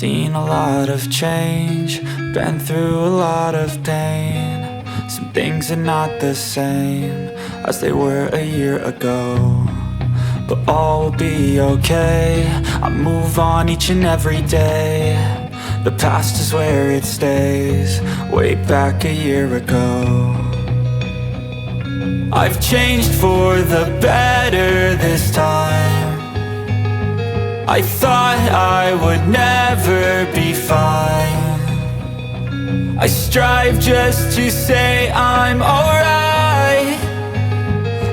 seen a lot of change, been through a lot of pain. Some things are not the same as they were a year ago, but all will be okay. I move on each and every day. The past is where it stays, way back a year ago. I've changed for the better this time. I thought I would never be fine. I strive just to say I'm alright,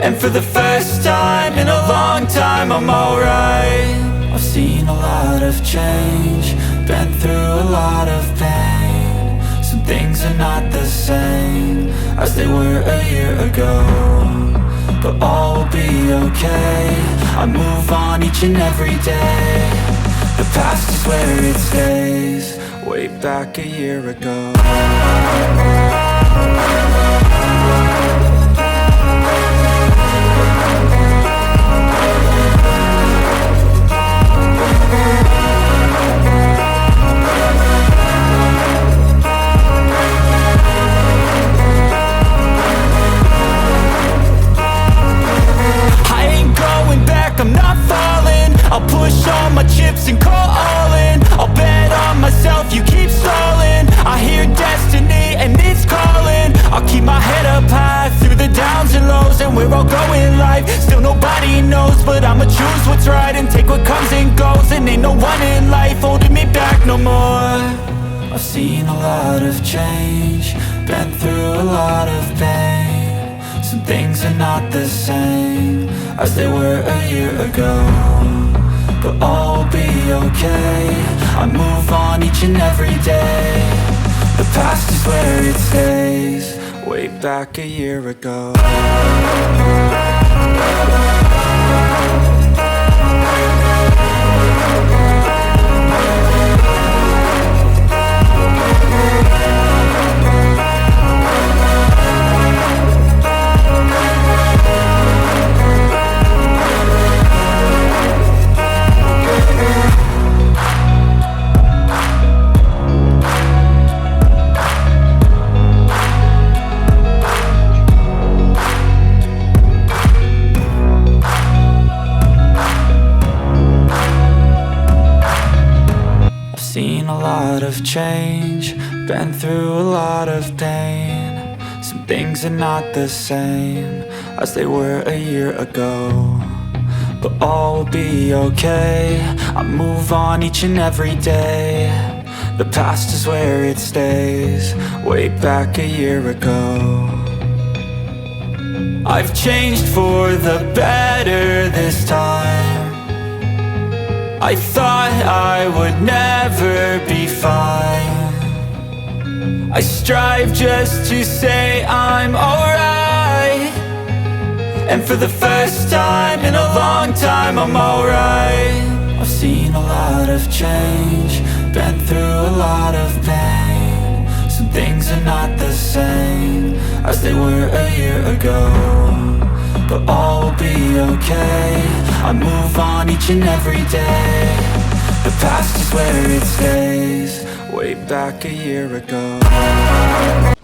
and for the first time in a long time I'm alright. I've seen a lot of change, been through a lot of pain. Some things are not the same as they were a year ago, but all will be okay. I move on each and every day. The past is where it stays, way back a year ago. I'm not falling, I'll push all my chips and call all in. I'll bet on myself, you keep stalling. I hear destiny and it's calling. I'll keep my head up high through the downs and lows, and we're all going life. Still nobody knows, but I'ma choose what's right and take what comes and goes. And ain't no one in life holding me back no more. I've seen a lot of change, been through a lot of pain. Some things are not the same as they were a year ago, but all will be okay. I move on each and every day. The past is where it stays, way back a year ago. Seen a lot of change, been through a lot of pain. Some things are not the same as they were a year ago, but all will be okay. I move on each and every day. The past is where it stays, way back a year ago. I've changed for the better this time. I thought I would never be fine. I strive just to say I'm alright, and for the first time in a long time I'm alright. I've seen a lot of change, been through a lot of pain. Some things are not the same as they were a year ago, but all will be okay. I move on each and every day. The past is where it stays, way back a year ago.